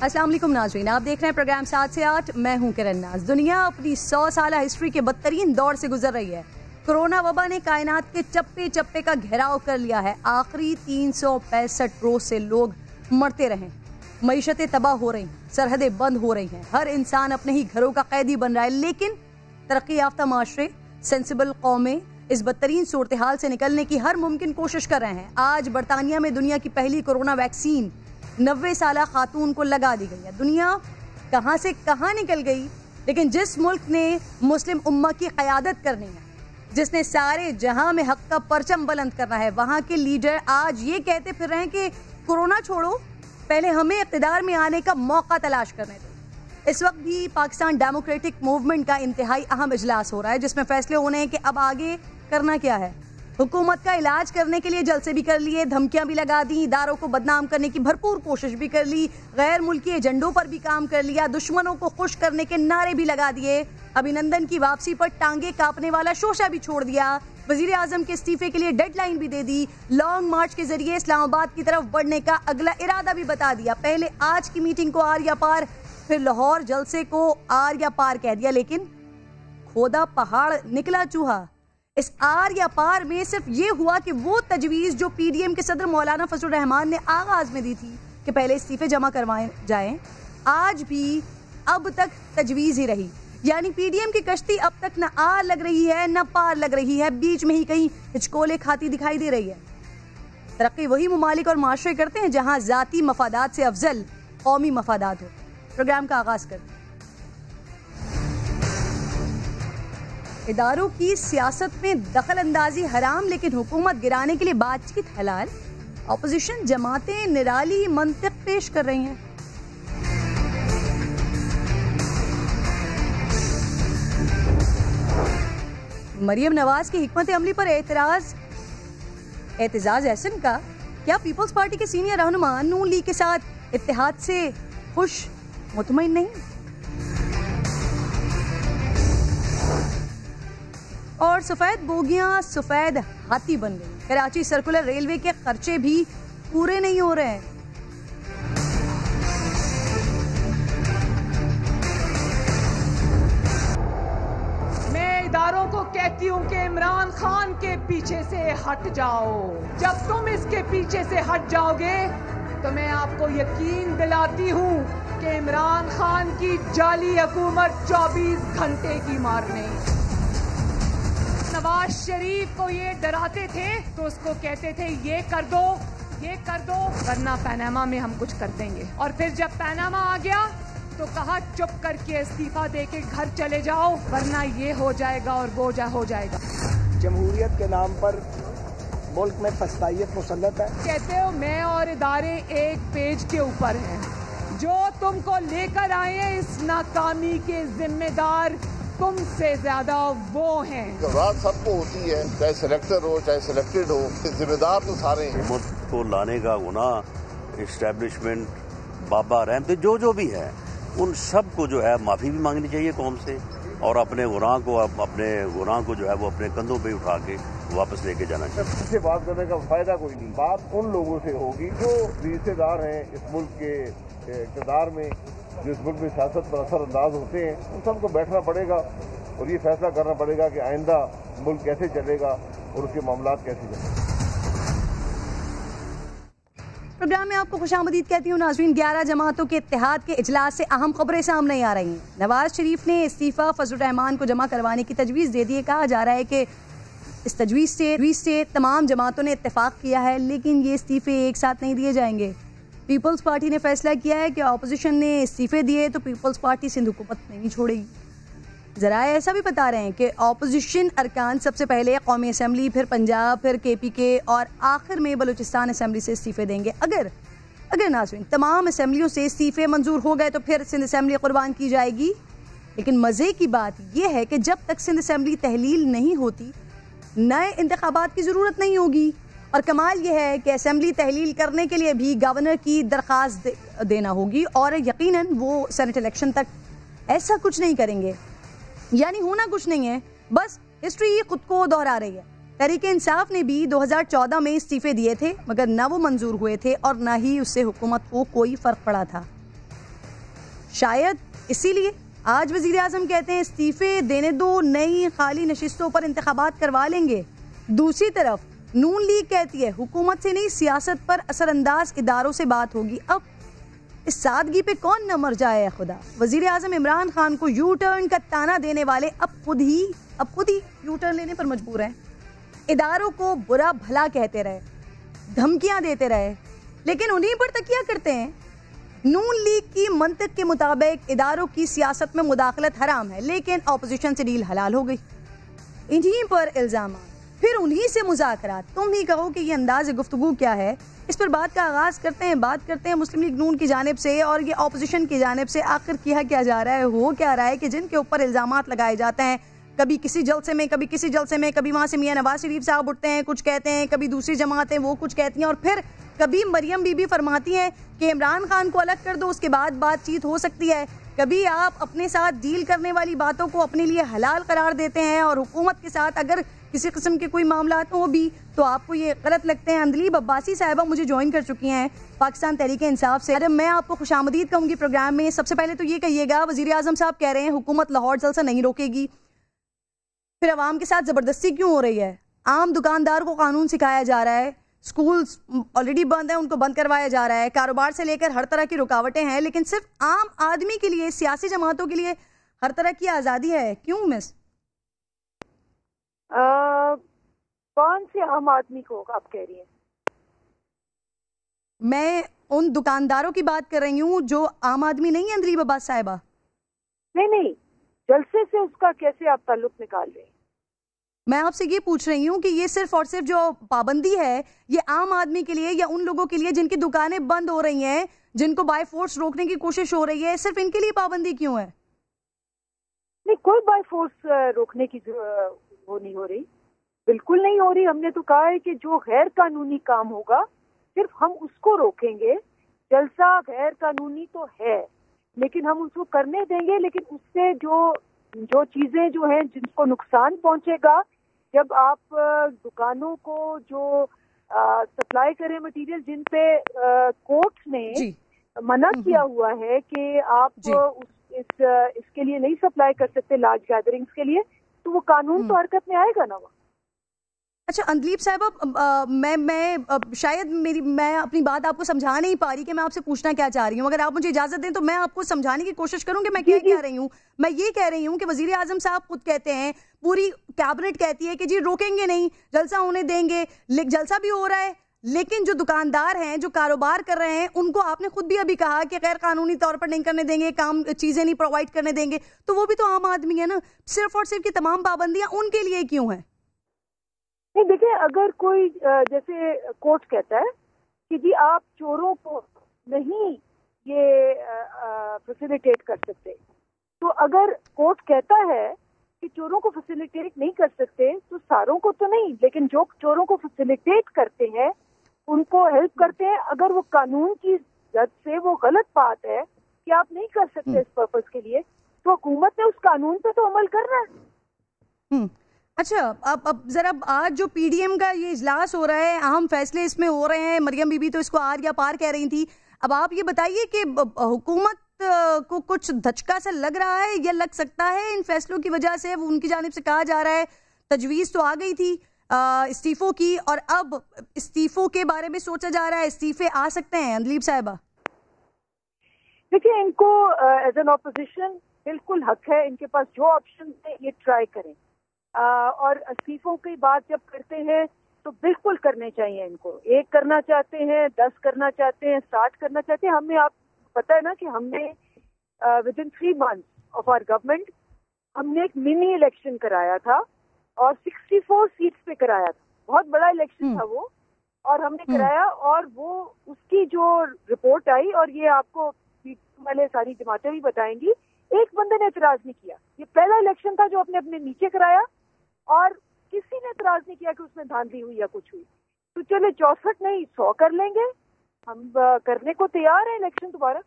अस्सलाम वालेकुम नाज़रीन, आप देख रहे हैं प्रोग्राम 7 से 8। मैं हूं किरण नाज। दुनिया अपनी 100 साल हिस्ट्री के बदतरीन दौर से गुजर रही है। कोरोना वबा ने कायनात के चप्पे चप्पे का घेराव कर लिया है। आखिरी 365 रोज से लोग मरते रहे, मईशतें तबाह हो रही हैं, सरहदें बंद हो रही हैं, हर इंसान अपने ही घरों का कैदी बन रहा है। लेकिन तरक्की याफ्ता माशरे, सेंसिबल कौमें इस बदतरीन सूरत हाल से निकलने की हर मुमकिन कोशिश कर रहे हैं। आज बरतानिया में दुनिया की पहली कोरोना वैक्सीन 90 साला खातून को लगा दी गई है। दुनिया कहां से कहां निकल गई, लेकिन जिस मुल्क ने मुस्लिम उम्मा की क़यादत करनी है, जिसने सारे जहां में हक का परचम बुलंद करना है, वहां के लीडर आज ये कहते फिर रहे हैं कि कोरोना छोड़ो, पहले हमें इक़्तिदार में आने का मौका तलाश करने दो। इस वक्त भी पाकिस्तान डेमोक्रेटिक मूवमेंट का इंतहाई अहम इजलास हो रहा है, जिसमें फैसले होने हैं कि अब आगे करना क्या है। हुकूमत का इलाज करने के लिए जलसे भी कर लिए, धमकियां भी लगा दी, इदारों को बदनाम करने की भरपूर कोशिश भी कर ली, गैर मुल्की एजेंडों पर भी काम कर लिया, दुश्मनों को खुश करने के नारे भी लगा दिए, अभिनंदन की वापसी पर टांगे कांपने वाला शोशा भी छोड़ दिया, वजीर आजम के इस्तीफे के लिए डेडलाइन भी दे दी, लॉन्ग मार्च के जरिए इस्लामाबाद की तरफ बढ़ने का अगला इरादा भी बता दिया। पहले आज की मीटिंग को आर या पार, फिर लाहौर जलसे को आर या पार कह दिया, लेकिन खोदा पहाड़ निकला चूहा। इस आर या पार में सिर्फ ये हुआ कि वो तजवीज़ जो पीडीएम के सदर मौलाना फजल रहमान ने आगाज में दी थी कि पहले इस्तीफे जमा करवाए जाएं, आज भी अब तक तजवीज़ ही रही। यानी पीडीएम की कश्ती अब तक न आर लग रही है न पार लग रही है, बीच में ही कहीं हिचकोले खाती दिखाई दे रही है। तरक्की वही ममालिक और माशरे करते हैं जहाँ ज़ाती मफादात से अफजल कौमी मफादात हो। प्रोग्राम का आगाज करते हैं। इदारों की सियासत में दखल अंदाजी हराम, लेकिन हुकूमत गिराने के लिए बातचीत हलाल। ऑपोजिशन जमातें निराली मंतिक पेश कर रही हैं। मरियम नवाज की हिकमत अमली पर एतजाज एहसन का क्या पीपल्स पार्टी के सीनियर रहनुमा नून लीग के साथ इत्तेहाद से खुश मुतमईन नहीं? और सफेद बोगियां सफेद हाथी बन गई। कराची सर्कुलर रेलवे के खर्चे भी पूरे नहीं हो रहे हैं। मैं इदारों को कहती हूँ कि इमरान खान के पीछे से हट जाओ। जब तुम इसके पीछे से हट जाओगे तो मैं आपको यकीन दिलाती हूँ कि इमरान खान की जाली हुकूमत 24 घंटे की मारने। नवाज शरीफ को ये डराते थे तो उसको कहते थे ये कर दो वरना पनामा में हम कुछ कर देंगे। और फिर जब पनामा आ गया तो कहा चुप करके इस्तीफा देके घर चले जाओ वरना ये हो जाएगा और वो हो जाएगा। जमहूरियत के नाम पर मुल्क में फसाइयत मुसल्लत है। कहते हो मैं और इदारे एक पेज के ऊपर हैं। जो तुमको लेकर आए हैं इस नाकामी के जिम्मेदार तुमसे ज्यादा वो हैं। घबराहट सबको होती है, चाहे सिलेक्टर हो चाहे सिलेक्टेड हो, जिम्मेदार तो सारे हैं। हुकूमत को लाने का गुनाह इस्टेब्लिशमेंट, बाबा रहमत जो भी है, उन सब को जो है माफ़ी भी मांगनी चाहिए कौम से, और अपने गुनाह को जो है वो अपने कंधों पे उठा के वापस लेके जाना चाहिए। इससे बात करने का फायदा कोई नहीं। बात उन लोगों से होगी जो रिश्तेदार हैं इस मुल्क के इक़्तिदार में, जो इस मुल्क में सियासत पर असरअंदाज होते हैं, उन सबको बैठना पड़ेगा और ये फैसला करना पड़ेगा कि आइंदा मुल्क कैसे चलेगा और उसके मामलात कैसे चलेंगे। प्रोग्राम में आपको खुशामदीद कहती हूँ नाज़रीन। 11 जमातों के इत्तेहाद के इजलास से अहम खबरें सामने आ रही हैं। नवाज शरीफ ने इस्तीफा फजल रहमान को जमा करवाने की तजवीज़ दे दी है। कहा जा रहा है कि इस तजवीज़ से तमाम जमातों ने इत्तेफाक किया है, लेकिन ये इस्तीफे एक साथ नहीं दिए जाएंगे। पीपल्स पार्टी ने फैसला किया है कि अपोजिशन ने इस्तीफे दिए तो पीपल्स पार्टी सिंध हुकूमत नहीं छोड़ेगी। ज़रा ऐसा भी बता रहे हैं कि अपोजिशन अरकान सबसे पहले कौमी असम्बली, फिर पंजाब, फिर KPK और आखिर में बलूचिस्तान असम्बली से इस्तीफे देंगे। अगर नाज़रीन तमाम असम्बलियों से इस्तीफे मंजूर हो गए तो फिर सिंध असम्बली कुर्बान की जाएगी। लेकिन मज़े की बात यह है कि जब तक सिंध असम्बली तहलील नहीं होती, नए इंतखाबात की ज़रूरत नहीं होगी। और कमाल यह है कि असम्बली तहलील करने के लिए भी गवर्नर की दरख्वास्त देना होगी, और यकीनन वो सेनेट इलेक्शन तक ऐसा कुछ नहीं करेंगे। यानी होना कुछ नहीं है, बस हिस्ट्री खुद को दोहरा रही है। तहरीक इंसाफ ने भी 2014 में इस्तीफे दिए थे, मगर ना वो मंजूर हुए थे और ना ही उससे हुकूमत को कोई फ़र्क पड़ा था। शायद इसीलिए आज वजीर आजम कहते हैं इस्तीफे देने दो, नई खाली नशिस्तों पर इंतखाबात करवा लेंगे। दूसरी तरफ नून लीग कहती है हुकूमत से नहीं सियासत पर असरअंदाज इदारों से बात होगी। अब इस सादगी पे कौन न मर जाए खुदा। वजीर आजम इमरान खान को यू टर्न का ताना देने वाले अब खुद ही यू टर्न लेने पर मजबूर हैं। इदारों को बुरा भला कहते रहे, धमकियां देते रहे, लेकिन उन्हीं पर तकिया करते हैं। नून लीग की मंतक के मुताबिक इदारों की सियासत में मुदाखलत हराम है, लेकिन ऑपोजिशन से डील हलाल हो गई। इन्हीं पर इल्जाम, फिर उन्हीं से मुज़ाकरात। तुम ही कहो कि ये अंदाज गुफ्तगू क्या है। इस पर बात का आगाज करते हैं मुस्लिम लीग नून की जानिब से और ये ऑपोजिशन की जानिब से आखिर किया क्या जा रहा है, हो क्या रहा है कि जिनके ऊपर इल्जामात लगाए जाते हैं, कभी किसी जलसे में, कभी किसी जलसे में, कभी वहाँ से मियां नवाज शरीफ साहब उठते हैं कुछ कहते हैं, कभी दूसरी जमातें वो कुछ कहती हैं, और फिर कभी मरियम बीबी फरमाती हैं कि इमरान खान को अलग कर दो, उसके बाद बातचीत हो सकती है। कभी आप अपने साथ डील करने वाली बातों को अपने लिए हलाल करार देते हैं और हुकूमत के साथ अगर किसी किस्म के कोई मामला हो भी तो आपको ये गलत लगते हैं। अंदलीब अब्बासी साहिबा मुझे ज्वाइन कर चुकी हैं पाकिस्तान तहरीक इंसाफ से। अरे मैं आपको खुशामदीद कहूँगी प्रोग्राम में। सबसे पहले तो ये कहिएगा, वजीर आजम साहब कह रहे हैं हुकूमत लाहौर जलसा नहीं रोकेगी, फिर अवाम के साथ ज़बरदस्ती क्यों हो रही है? आम दुकानदार को कानून सिखाया जा रहा है, स्कूल ऑलरेडी बंद है उनको बंद करवाया जा रहा है, कारोबार से लेकर हर तरह की रुकावटें हैं, लेकिन सिर्फ आम आदमी के लिए, सियासी जमातों के लिए हर तरह की आज़ादी है। क्यों मिस? कौन से आम आदमी को आप कह रही हैं? मैं उन दुकानदारों की बात कर रही हूँ जो आम आदमी नहीं है। अंदलीब अब्बास साहिबा नहीं, जलसे से उसका कैसे आप ताल्लुक निकाल रहे हैं? मैं आपसे ये पूछ रही हूँ कि ये सिर्फ और सिर्फ जो पाबंदी है ये आम आदमी के लिए या उन लोगों के लिए जिनकी दुकानें बंद हो रही हैं, जिनको बाय फोर्स रोकने की कोशिश हो रही है, सिर्फ इनके लिए पाबंदी क्यों है? नहीं, कोई बाय फोर्स रोकने की वो नहीं हो रही, बिल्कुल नहीं हो रही। हमने तो कहा है कि जो गैर कानूनी काम होगा सिर्फ हम उसको रोकेंगे। जलसा गैर कानूनी तो है लेकिन हम उसको करने देंगे, लेकिन उससे जो चीजें जो हैं जिनको नुकसान पहुंचेगा, जब आप दुकानों को जो सप्लाई करें मटेरियल जिन पे कोर्ट ने मना किया हुआ है कि आप इसके लिए नहीं सप्लाई कर सकते लार्ज गैदरिंग्स के लिए, तो वो कानून तो हरकत में आएगा ना। अच्छा अंदलीब साहब, मैं शायद मैं अपनी बात आपको समझा नहीं पा रही कि मैं आपसे पूछना क्या चाह रही हूँ। अगर आप मुझे इजाजत दें तो मैं आपको समझाने की कोशिश करूँ कि मैं क्या कह रही हूँ। मैं ये कह रही हूँ कि वजीर आजम साहब खुद कहते हैं, पूरी कैबिनेट कहती है कि जी रोकेंगे नहीं, जलसा होने देंगे, जलसा भी हो रहा है, लेकिन जो दुकानदार हैं, जो कारोबार कर रहे हैं, उनको आपने खुद भी अभी कहा कि गैर कानूनी तौर पर नहीं करने देंगे, काम चीजें नहीं प्रोवाइड करने देंगे, तो वो भी तो आम आदमी है ना। सिर्फ और सिर्फ की तमाम पाबंदियां उनके लिए क्यों है? नहीं देखिए, अगर कोई जैसे कोर्ट कहता है कि जी आप चोरों को नहीं ये फैसिलिटेट कर सकते, तो अगर कोर्ट कहता है कि चोरों को फैसिलिटेट नहीं कर सकते तो सारों को तो नहीं, लेकिन जो चोरों को फैसिलिटेट करते हैं उनको हेल्प करते हैं, अगर वो कानून की जद से वो गलत बात है कि आप नहीं कर सकते इस पर्पस के लिए, तो हुकूमत ने उस कानून पे तो अमल करना है। अच्छा, अब जरा आज जो पीडीएम का ये इजलास हो रहा है, अहम फैसले इसमें हो रहे हैं, मरियम बीबी तो इसको आर या पार कह रही थी। अब आप ये बताइए कि हुकूमत को कुछ धचका सा लग रहा है या लग सकता है इन फैसलों की वजह से? वो उनकी जानिब से कहा जा रहा है तजवीज़ तो आ गई थी इस्तीफों की, और अब इस्तीफों के बारे में सोचा जा रहा है, इस्तीफे आ सकते हैं। अंदलीब साहिबा देखिए, इनको एज एन ऑपोजिशन बिल्कुल हक है, इनके पास जो ऑप्शन है ये ट्राई करें, और इस्तीफों की बात जब करते हैं तो बिल्कुल करने चाहिए इनको। 1 करना चाहते हैं, 10 करना चाहते हैं, 60 करना चाहते हैं। हमने, आप पता है ना कि हमने within 3 months of our government हमने एक मिनी इलेक्शन कराया था और 64 सीट्स पे कराया था। बहुत बड़ा इलेक्शन था वो, और हमने कराया, और वो उसकी जो रिपोर्ट आई, और ये आपको वाले सारी जमातें भी बताएंगी, एक बंदे ने एतराज नहीं किया। ये पहला इलेक्शन था जो अपने अपने नीचे कराया और किसी ने एतराज नहीं किया कि उसमें धांधली हुई या कुछ हुई। तो चले 64 नहीं 100 कर लेंगे, हम करने को तैयार है इलेक्शन दोबारा।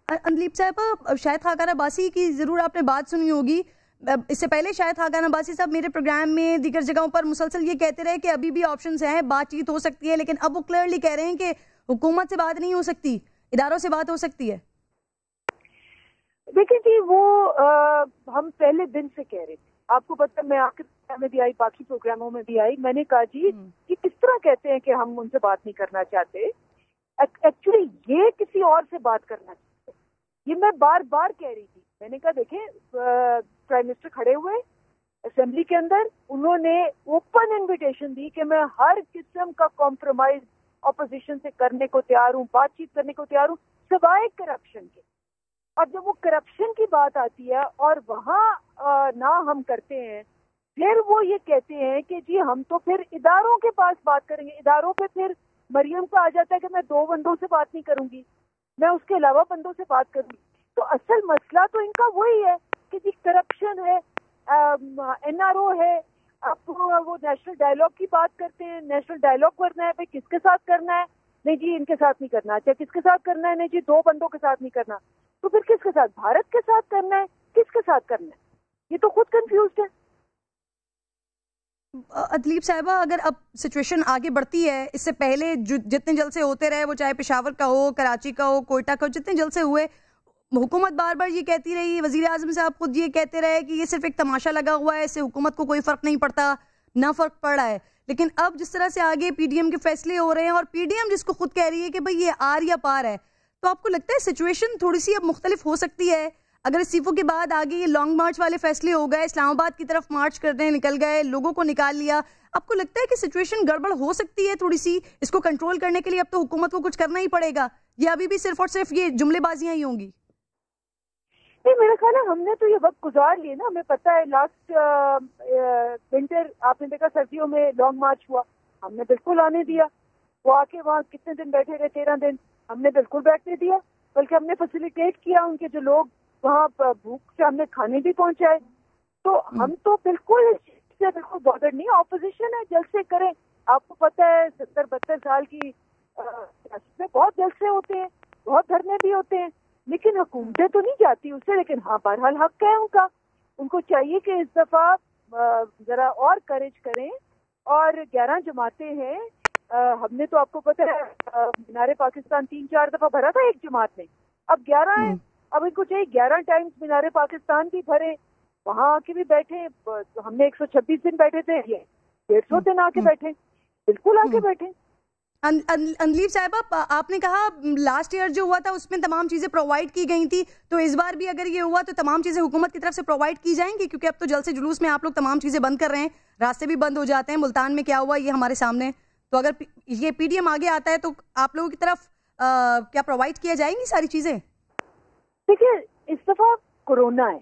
अंदलीब साहब, शाहिद खाकान अब्बासी की जरूर आपने बात सुनी होगी। इससे पहले शाहिद खाकान अब्बासी साहब मेरे प्रोग्राम में दीगर जगहों पर मुसलसल ये कहते रहे कि अभी भी ऑप्शंस हैं, बातचीत हो सकती है, लेकिन अब वो क्लियरली कह रहे हैं कि हुकूमत से बात नहीं हो सकती, इदारों से बात हो सकती है। देखिए जी, वो हम पहले दिन से कह रहे थे, आपको पता, मैं आपके प्रोग्राम में भी आई, बाकी प्रोग्रामों में भी आई, मैंने कहा जी कि किस तरह कहते हैं कि हम उनसे बात नहीं करना चाहते, एक्चुअली ये किसी और से बात करना चाहते, ये मैं बार बार कह रही थी। मैंने कहा देखें, प्राइम मिनिस्टर खड़े हुए असेंबली के अंदर, उन्होंने ओपन इनविटेशन दी कि मैं हर किस्म का कॉम्प्रोमाइज ऑपोजिशन से करने को तैयार हूँ, बातचीत करने को तैयार हूँ, सिवाय करप्शन के। और जब वो करप्शन की बात आती है और वहाँ ना हम करते हैं, फिर वो ये कहते हैं कि जी हम तो फिर इदारों के पास बात करेंगे। इदारों पे फिर मरियम का आ जाता है कि मैं 2 बंदों से बात नहीं करूंगी, मैं उसके अलावा बंदों से बात करूंगी। तो असल मसला तो इनका वही है कि जी करप्शन है, NRO है। अब वो नेशनल डायलॉग की बात करते हैं, नेशनल डायलॉग करना है, भाई किसके साथ करना है? नहीं जी इनके साथ नहीं करना। अच्छा किसके साथ करना है? नहीं जी 2 बंदों के साथ नहीं करना। तो फिर किसके साथ? भारत के साथ करना है, किसके साथ करना है? ये तो खुद कंफ्यूज्ड है। अदलीब साहिबा, अगर अब सिचुएशन आगे बढ़ती है, इससे पहले जितने जल्द से होते रहे, वो चाहे पेशावर का हो, कराची का हो, कोयटा का हो, जितने जल्द से हुए, हुकूमत बार बार ये कहती रही, वजीर आजम साहब खुद ये कहते रहे कि ये सिर्फ एक तमाशा लगा हुआ है, इससे हुकूमत को कोई फर्क नहीं पड़ता, ना फर्क पड़ रहा है। लेकिन अब जिस तरह से आगे PDM के फैसले हो रहे हैं और PDM जिसको खुद कह रही है कि भाई ये आर या पार है, तो आपको लगता है सिचुएशन थोड़ी सी अब मुख्तलिफ हो सकती है? अगर इस्तीफों के बाद आगे ये लॉन्ग मार्च वाले फैसले हो गए, इस्लामाबाद की तरफ मार्च करने निकल गए, लोगों को निकाल लिया, आपको लगता है कि सिचुएशन गड़बड़ हो सकती है थोड़ी सी? इसको कंट्रोल करने के लिए अब तो हुकूमत को कुछ करना ही पड़ेगा, या अभी भी सिर्फ और सिर्फ ये जुमलेबाजियां ही होंगी? नहीं, मेरा ख्याल है हमने तो ये वक्त गुजार लिए ना। हमें पता है लास्ट विंटर आपने देखा, सर्दियों में लॉन्ग मार्च हुआ, हमने बिल्कुल आने दिया। वो आके वहाँ कितने दिन बैठे रहे? 13 दिन। हमने बिल्कुल बैठने दिया, बल्कि हमने फैसिलिटेट किया उनके जो लोग वहाँ भूख से, हमने खाने भी पहुँचाए। तो हम तो बिल्कुल इस चीज से बिल्कुल बॉदर्ड नहीं। ऑपोजिशन है, जलसे करें। आपको पता है 70-72 साल की में बहुत जलसे होते हैं, बहुत धरने भी होते हैं, लेकिन हुकूमतें तो नहीं जाती उससे। लेकिन हाँ, बहरहाल हक है उनका, उनको चाहिए कि इस दफा जरा और करेज करें। और 11 जमातें हैं, हमने तो आपको पता है मीनारे पाकिस्तान 3-4 दफा भरा था एक जमात ने, अब 11 है। अब इनको चाहिए 11 टाइम्स मीनारे पाकिस्तान भी भरे, वहाँ आके भी बैठे। हमने 126 दिन बैठे थे, ये 150 दिन आके बैठे, बिल्कुल आके बैठे। अनलीब साहिबा, आपने कहा लास्ट ईयर जो हुआ था उसमें तमाम चीजें प्रोवाइड की गई थी, तो इस बार भी अगर ये हुआ तो तमाम चीजें हुकूमत की तरफ से प्रोवाइड की जाएंगी? क्योंकि अब तो जलसे जुलूस में आप लोग तमाम चीजें बंद कर रहे हैं, रास्ते भी बंद हो जाते हैं। मुल्तान में क्या हुआ ये हमारे सामने। तो अगर ये PDM आगे आता है तो आप लोगों की तरफ क्या प्रोवाइड किया जाएंगी सारी चीजें? देखिए, इस दफा कोरोना है,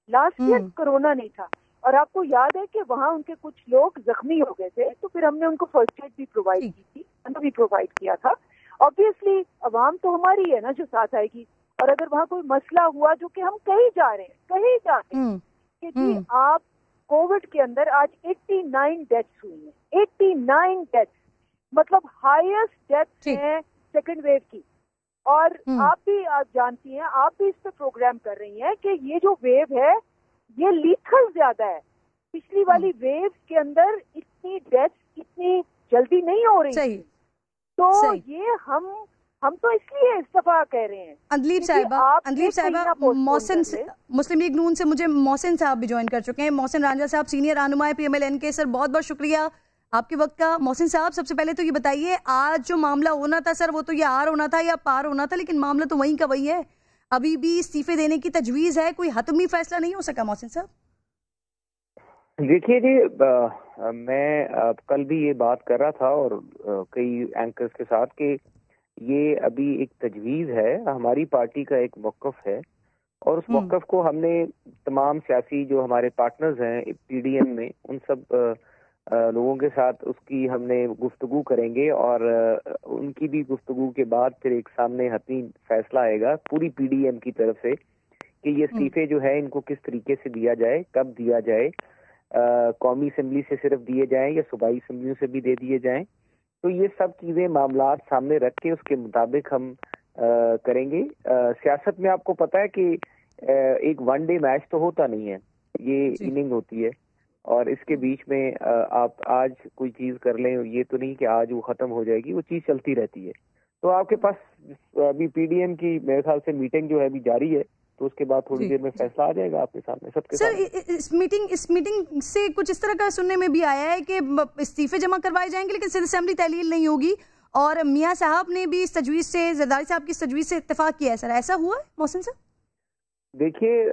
लास्ट ईयर कोरोना नहीं था। और आपको याद है कि वहाँ उनके कुछ लोग जख्मी हो गए थे, तो फिर हमने उनको फर्स्ट एड भी प्रोवाइड की थी, खाना भी प्रोवाइड किया था। ऑब्वियसली अवाम तो हमारी है ना जो साथ आएगी। और अगर वहाँ कोई मसला हुआ, जो कि हम कहीं जा रहे हैं कि जी आप कोविड के अंदर आज 89 डेथ्स हुई हैं, 89 डेथ्स, मतलब हाईएस्ट डेथ्स हैं सेकेंड वेव की। और आप जानती हैं, आप भी इस पे प्रोग्राम कर रही हैं कि ये जो वेव है ये लीथल ज्यादा है। पिछली वाली वेव के अंदर इतनी डेथ्स इतनी जल्दी नहीं हो रही। तो ये हम तो इसलिए इस दफा कह रहे हैं। अनलीब साहिबा, मोहसिन मुस्लिम लीग नून से मुझे मोहसिन साहब भी ज्वाइन कर चुके हैं। मोहसिन रांझा साहब, सीनियर रहनुमा PMLN के। सर बहुत बहुत शुक्रिया आपके वक्त का। मोहसिन साहब, सबसे पहले तो ये बताइए, आज जो मामला होना था सर, वो तो ये आर होना था या पार होना था, लेकिन मामला तो वहीं का वही है। अभी भी इस्तीफे देने की तजवीज है, कोई हतमी फैसला नहीं हो सका। मोहसिन साहब देखिए जी, मैं कल भी ये बात कर रहा था और कई एंकर्स के साथ कि ये अभी एक तजवीज है, हमारी पार्टी का एक मौक़िफ़ है। और उस मौक़िफ़ को हमने तमाम सियासी जो हमारे पार्टनर्स हैं PDM में, उन सब लोगों के साथ उसकी हमने गुफ्तगू करेंगे। और उनकी भी गुफ्तगू के बाद फिर एक सामने हतमी फैसला आएगा पूरी PDM की तरफ से कि ये इस्तीफे जो है इनको किस तरीके से दिया जाए, कब दिया जाए, कौमी असम्बली से सिर्फ दिए जाएं या सूबाई असम्बलियों से भी दे दिए जाएं। तो ये सब चीज़ें मामला सामने रख के उसके मुताबिक हम करेंगे। सियासत में आपको पता है कि एक वन डे मैच तो होता नहीं है, ये इनिंग होती है। और इसके बीच में आप आज कोई चीज़ कर लें, ये तो नहीं कि आज वो ख़त्म हो जाएगी, वो चीज़ चलती रहती है। तो आपके पास अभी PDM की मेरे ख्याल से मीटिंग जो है अभी जारी है, तो उसके बाद थोड़ी देर में फैसला आ जाएगा आपके सामने, सबके सामने। सर, इस मीटिंग से कुछ इस तरह का सुनने में भी आया है कि इस्तीफे जमा करवाए जाएंगे लेकिन सिंध असेंबली तहलील नहीं होगी, और मियां साहब ने भी इस तजवीज से, जरदारी साहब की इस तजवीज से इत्तेफाक किया है। सर, ऐसा हुआ है मोहसिन साहब? देखिए,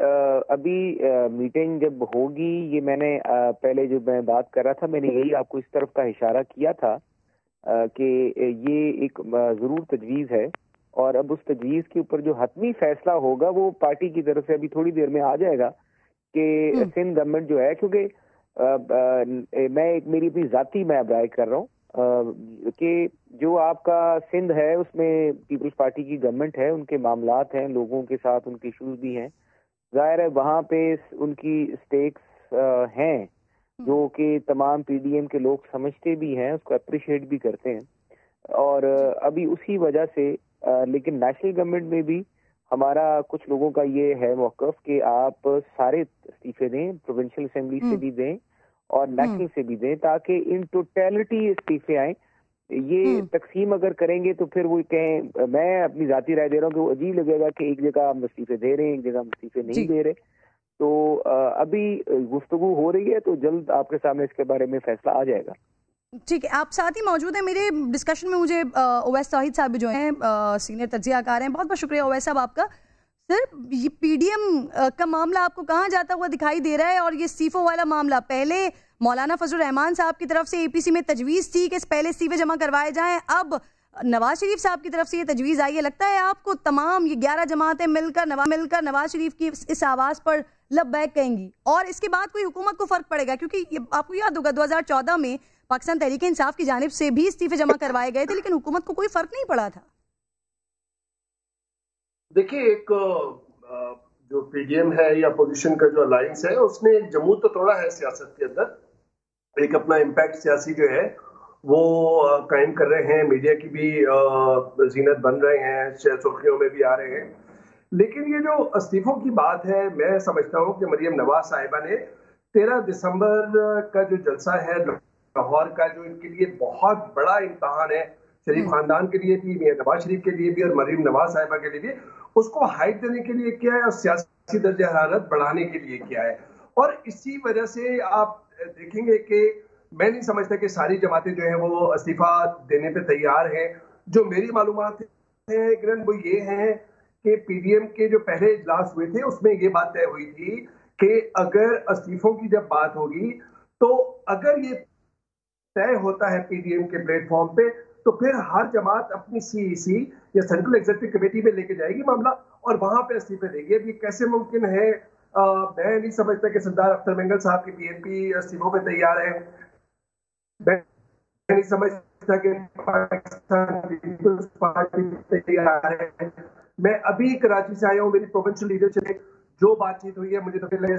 अभी मीटिंग जब होगी, ये मैंने पहले जो मैं बात कर रहा था, मैंने यही आपको इस तरफ का इशारा किया था कि ये एक जरूर तजवीज़ है, और अब उस तजवीज़ के ऊपर जो हतमी फैसला होगा वो पार्टी की तरफ से अभी थोड़ी देर में आ जाएगा कि सिंध गवर्नमेंट जो है, क्योंकि मेरी अपनी जाती मैं अब राय कर रहा हूँ कि जो आपका सिंध है उसमें पीपल्स पार्टी की गवर्नमेंट है, उनके मामलात हैं, लोगों के साथ उनके इशूज भी हैं, जाहिर है वहाँ पे उनकी स्टेक्स हैं जो कि तमाम पीडीएम के लोग समझते भी हैं, उसको अप्रिशिएट भी करते हैं, और अभी उसी वजह से लेकिन नेशनल गवर्नमेंट में भी हमारा कुछ लोगों का ये है मौक़िफ़ कि आप सारे इस्तीफे दें, प्रोविंशियल असेंबली से भी दें और नेशनल से भी दें, ताकि इन टोटलिटी इस्तीफे आए। ये तकसीम अगर करेंगे तो फिर वो कहें, मैं अपनी जाती राय दे रहा हूँ कि वो अजीब लगेगा कि एक जगह हम इस्तीफे दे रहे हैं, एक जगह हम इस्तीफे नहीं दे रहे। तो अभी गुफ्तगू हो रही है, तो जल्द आपके सामने इसके बारे में फैसला आ जाएगा। ठीक है, आप साथ ही मौजूद हैं मेरे डिस्कशन में। मुझे ओवैस तौहीद साहब भी जो हैं सीनियर तज्ज़ियाकार हैं, बहुत बहुत शुक्रिया ओवैस साहब आपका। सर, ये पीडीएम का मामला आपको कहाँ जाता हुआ दिखाई दे रहा है? और ये इस्तीफों वाला मामला, पहले मौलाना फजलुर रहमान साहब की तरफ से एपीसी में तजवीज़ थी कि पहले इस्तीफे जमा करवाए जाएं, अब नवाज शरीफ साहब की तरफ से ये तजवीज़ आई है। लगता है आपको तमाम ये 11 जमातें मिलकर नवाज शरीफ की इस आवाज़ पर लब्बैक कहेंगी, और इसके बाद कोई हुकूमत को फ़र्क पड़ेगा? क्योंकि आपको याद होगा 2014 में पाकिस्तान तहरीक इंसाफ की जानिब से भी इस्तीफे जमा करवाए गए थे, लेकिन हुकूमत को कोई फर्क नहीं पड़ा था। देखिए, एक जो पीडीएम है या अपोजिशन का जो अलायंस है, उसने एक जमूद तो तोड़ा है सियासत के अंदर, एक अपना इम्पैक्ट सियासी जो है वो कायम कर रहे हैं, मीडिया की भी जीनत बन रहे हैं, सुर्खियों में भी आ रहे हैं। लेकिन ये जो इस्तीफों की बात है, मैं समझता हूँ कि मरियम नवाज साहिबा ने 13 दिसंबर का जो जलसा है लाहौर का, जो इनके लिए बहुत बड़ा इम्तहान है, शरीफ खानदान के लिए भी, मियां नवाज शरीफ के लिए भी और मरियम नवाज साहिबा के लिए भी, उसको हाइट देने के लिए किया है और सियासी दर्जे हरारत बढ़ाने के लिए किया है। और इसी वजह से आप देखेंगे कि मैं नहीं समझता कि सारी जमातें जो है वो इस्तीफा देने पे तैयार हैं। जो मेरी मालूमात है किरण, वो ये है कि पीडीएम के जो पहले इजलास हुए थे उसमें ये बात तय हुई थी कि अगर इस्तीफों की जब बात होगी, तो अगर ये तय होता है पीडीएम के प्लेटफॉर्म पे, तो फिर हर जमात अपनी सीईसी या सेंट्रल एग्जीक्यूटिव कमेटी में लेके जाएगी मामला और वहां पे इस्तीफे देगी। अब ये कैसे मुमकिन है? मैं नहीं समझता कि सरदार अख्तर मेंगल साहब की पीएनपी इस्तीफों पे तैयार है। मैं नहीं समझता कि पाकिस्तान पीपल्स पार्टी तैयार है। मैं अभी कराची से आया हूँ, मेरी प्रोविंशियल लीडरशिप में जो बातचीत हुई है, मुझे तो लगे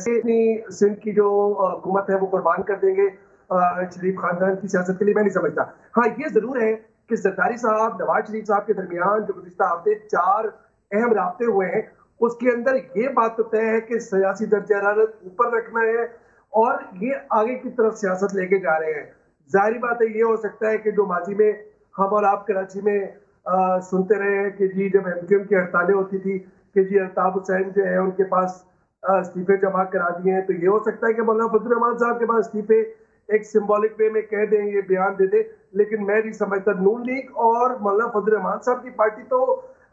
सिंध की जो हुकूमत है वो कुर्बान कर देंगे शरीफ खानदान की सियासत के लिए। मैं नहीं समझता। हाँ, ये जरूर है कि जरदारी साहब नवाज शरीफ साहब के दरमियान जो गुज़िश्ता हफ्ते 4 अहम राब्ते हुए हैं, उसके अंदर ये बात तो तय है कि सियासी दर्जे हरारत ऊपर रखना है और ये आगे की तरफ सियासत लेके जा रहे हैं। जाहिर बात है, ये हो सकता है कि जो माजी में हम और आप कराची में सुनते रहे हैं कि जी जब एमक्यूएम की हड़तालें होती थी कि जी अल्ताफ हुसैन जो है उनके पास इस्तीफे जमा करा दिए हैं, तो ये हो सकता है कि मौलाना फजलुर रहमान साहब के पास इस्तीफे एक सिंबॉलिक वे में कह दें, ये बयान दे दे। लेकिन मैं नहीं समझता, नून लीग और मौलाना फजलुर रहमान साहब की पार्टी तो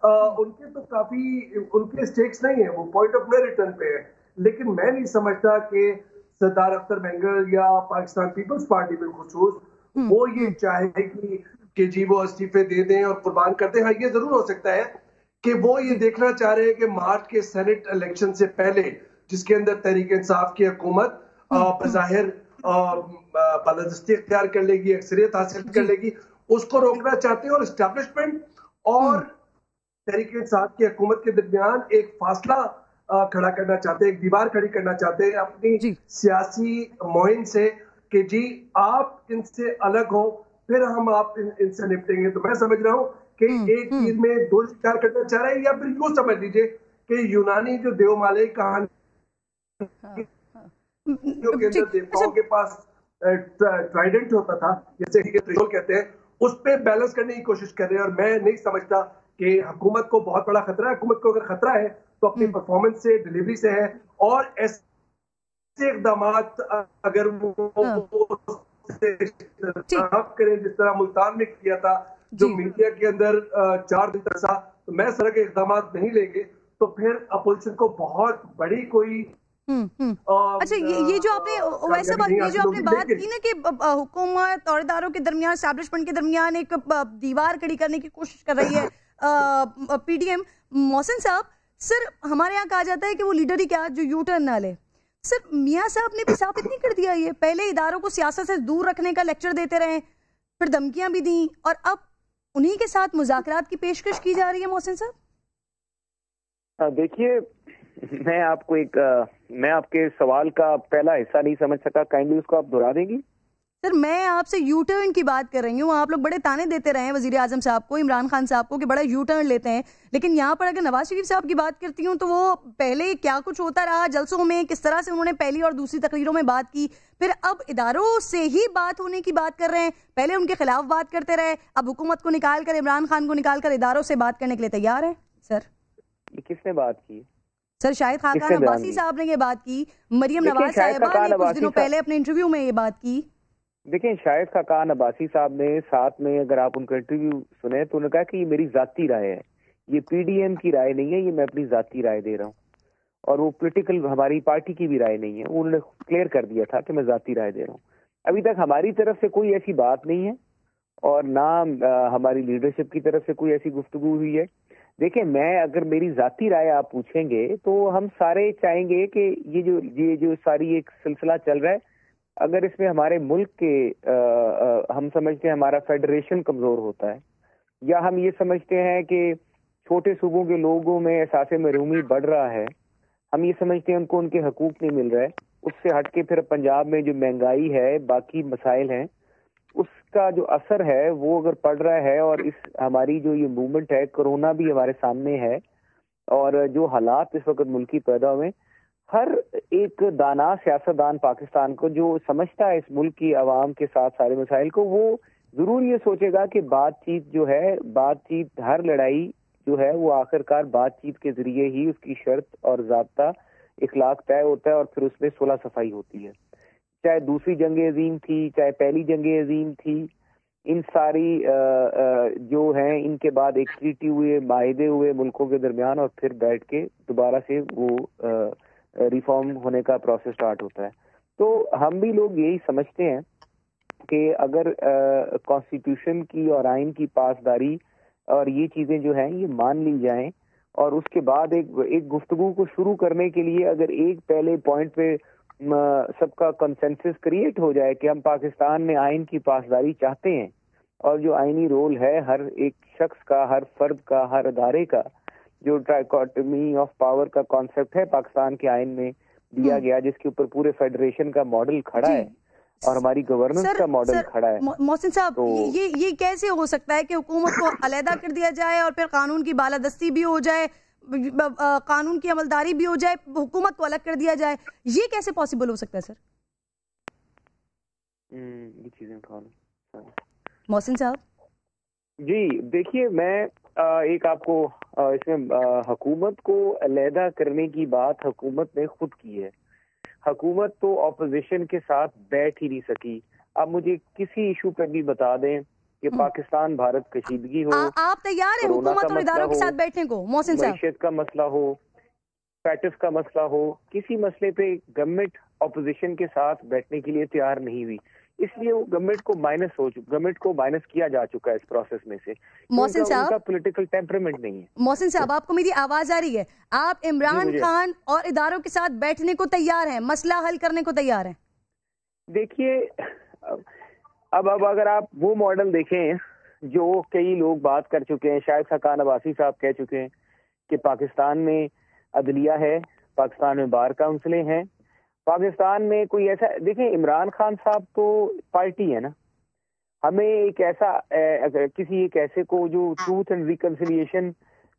उनके तो काफी उनके स्टेक्स नहीं है, वो पॉइंट ऑफ नो रिटर्न पे है। लेकिन मैं नहीं समझता कि सरदार अख्तर मेंगल या पाकिस्तान पीपल्स पार्टी बिलखुसूस वो ये चाहेगी कि जी वो इस्तीफे दे दें और कुर्बान कर दें। हाँ, ये जरूर हो सकता है कि वो ये देखना चाह रहे हैं कि मार्च के सेनेट इलेक्शन से पहले, जिसके अंदर तहरीक इंसाफ की हुकूमत बज़ाहिर बालादस्ती इख्तियार कर लेगी, अक्सरियत हासिल कर लेगी, उसको रोकना चाहते हैं और एस्टैब्लिशमेंट और तहरीक इंसाफ की हुकूमत के दरमियान एक फासला खड़ा करना चाहते हैं, एक दीवार खड़ी करना चाहते हैं अपनी सियासी मुहिम से कि जी आप इनसे अलग हो, फिर हम आप इनसे निपटेंगे। तो मैं समझ रहा हूँ कि एक तीर में 2 शिकार करना चाह रहे हैं, या फिर यूं समझ लीजिए कि यूनानी जो देवमालय कहानी के अंदर देवताओं के पास ट्राइडेंट होता था, जैसे त्रिशूल कहते हैं, उस पे बैलेंस करने की कोशिश कर रहे हैं। और मैं नहीं समझता कि हुकूमत को बहुत बड़ा खतरा है। हुकूमत को अगर खतरा है तो अपनी परफॉर्मेंस से, डिलीवरी से है। और ऐसे इकदाम अगर वो करें जिस तरह मुल्तान में किया था, जो मीडिया के अंदर 4 दिन तक था, तो मैं इस तरह के इकदाम नहीं लेंगे तो फिर अपोजिशन को बहुत बड़ी कोई अच्छा, ये जो आपने वैसे बात, ये जो आपने बात की ना कि हुकूमत और इदारों के दरमियान, एस्टैब्लिशमेंट के दरमियान एक दीवार खड़ी करने की कोशिश कर रही है पीडीएम, मोहसिन साहब, सर हमारे यहाँ कहा जाता है कि वो लीडर ही क्या जो यू टर्न ना ले। सर मियाँ साहब ने भी साफ इतनी कर दिया, ये पहले इदारों को सियासत से दूर रखने का लेक्चर देते रहे, फिर धमकियां भी दी, और अब उन्हीं के साथ मुज़ाकरात की पेशकश की जा रही है। मोहसिन साहब देखिए, मैं आपके सवाल का पहला हिस्सा नहीं समझ सका, काइंडली उसको आप दोहरा देंगी? सर मैं आपसे यू टर्न की बात कर रही हूँ। आप लोग बड़े ताने देते रहे हैं वजीर आजम साहब को, इमरान खान साहब को, कि बड़ा यू टर्न लेते हैं, लेकिन यहाँ पर अगर नवाज शरीफ साहब की बात करती हूँ तो वो पहले क्या कुछ होता रहा जलसों में, किस तरह से उन्होंने पहली और दूसरी तकरीरों में बात की, फिर अब इदारों से ही बात होने की बात कर रहे हैं। पहले उनके खिलाफ बात करते रहे, अब हुकूमत को निकाल कर, इमरान खान को निकाल कर इदारों से बात करने के लिए तैयार है। सर किसने बात की? सर शाहिद खाकान अब्बासी साहब ने ये बात की, मरियम नवाज साहिबा ने कुछ दिनों पहले अपने इंटरव्यू में ये बात की। देखिए, शाहिद खाकान अब्बासी साहब ने साथ में, अगर आप उनका इंटरव्यू सुने तो उन्होंने कहा कि ये मेरी जाती राय है, ये पीडीएम की राय नहीं है, ये मैं अपनी जाती राय दे रहा हूँ, और वो पॉलिटिकल हमारी पार्टी की भी राय नहीं है। उन्होंने क्लियर कर दिया था कि मैं जाती राय दे रहा हूँ। अभी तक हमारी तरफ से कोई ऐसी बात नहीं है और ना हमारी लीडरशिप की तरफ से कोई ऐसी गुफ्तगू हुई है। देखिए, मैं अगर मेरी जाती राय आप पूछेंगे तो हम सारे चाहेंगे कि ये जो सारी एक सिलसिला चल रहा है, अगर इसमें हमारे मुल्क के हम समझते हैं हमारा फेडरेशन कमजोर होता है, या हम ये समझते हैं कि छोटे सूबों के लोगों में एहसास महरूमी बढ़ रहा है, हम ये समझते हैं उनको उनके हकूक नहीं मिल रहे, उससे हटके फिर पंजाब में जो महंगाई है, बाकी मसाइल हैं, उसका जो असर है वो अगर पड़ रहा है, और इस हमारी जो ये मूवमेंट है, कोरोना भी हमारे सामने है, और जो हालात इस वक्त मुल्की पैदा हुए, हर एक दाना सियासतदान पाकिस्तान को जो समझता है इस मुल्क की आवाम के साथ सारे मसाइल को, वो जरूर ये सोचेगा कि बातचीत जो है, बातचीत, हर लड़ाई जो है वो आखिरकार बातचीत के जरिए ही उसकी शर्त और ज़ाब्ता इखलाक तय होता है, और फिर उसमें सुलह सफाई होती है। चाहे दूसरी जंग अजीम थी, चाहे पहली जंग अजीम थी, इन सारी जो हैं, इनके बाद एक ट्रीटी हुए, माहिदे हुए मुल्कों के दरमियान, और फिर बैठ के दोबारा से वो रिफॉर्म होने का प्रोसेस स्टार्ट होता है। तो हम भी लोग यही समझते हैं कि अगर कॉन्स्टिट्यूशन की और आइन की पासदारी और ये चीजें जो हैं ये मान ली जाएं, और उसके बाद एक गुफ्तगू को शुरू करने के लिए अगर एक पहले पॉइंट पे सबका कंसेंसस क्रिएट हो जाए कि हम पाकिस्तान में आइन की पासदारी चाहते हैं, और जो आइनी रोल है हर एक शख्स का, हर फर्द का, हर अदारे का, जो ट्राइकोटमी ऑफ पावर का कॉन्सेप्ट है पाकिस्तान के आइन में दिया गया, जिसके ऊपर पूरे फेडरेशन का मॉडल खड़ा है और हमारी गवर्नेंस का मॉडल खड़ा है। मोहसिन साहब, तो ये कैसे हो सकता है कि हुकूमत को अलहदा कर दिया जाए और फिर कानून की बालादस्ती भी हो जाए, कानून की अमलदारी भी हो जाए, हुकूमत को अलग कर दिया जाए? ये कैसे पॉसिबल हो सकता है सर? ये चीजें मोहसिन साहब जी, देखिए, मैं एक आपको इसमें हुकूमत को अलहदा करने की बात हुकूमत ने खुद की है। हुकूमत तो ऑपोजिशन के साथ बैठ ही नहीं सकी। आप मुझे किसी इशू पर भी बता दें कि पाकिस्तान भारत कशीदगी हो, आप तैयार हैं हुकूमत और इदारों के साथ बैठने को? मोहसिन साहब, मईशत का मसला हो, पैटिस का मसला हो, किसी मसले पे गवर्नमेंट ऑपोजिशन के साथ बैठने के लिए तैयार नहीं हुई, इसलिए वो गवर्नमेंट को माइनस किया जा चुका है इस प्रोसेस में से। मोहसिन साहब, उनका पॉलिटिकल टेम्परामेंट नहीं है। मोहसिन साहब, आपको मेरी आवाज आ रही है? आप इमरान खान और इदारों के साथ बैठने को तैयार हैं, मसला हल करने को तैयार हैं? देखिए, अब अगर आप वो मॉडल देखें जो कई लोग बात कर चुके हैं, शायद खाकान अब्बासी साहब कह चुके हैं कि पाकिस्तान में अदलिया है, पाकिस्तान में बार काउंसिलें हैं, पाकिस्तान में कोई ऐसा, देखें इमरान खान साहब तो पार्टी है ना, हमें एक ऐसा किसी एक ऐसे को जो ट्रूथ एंड रिकंसिलिएशन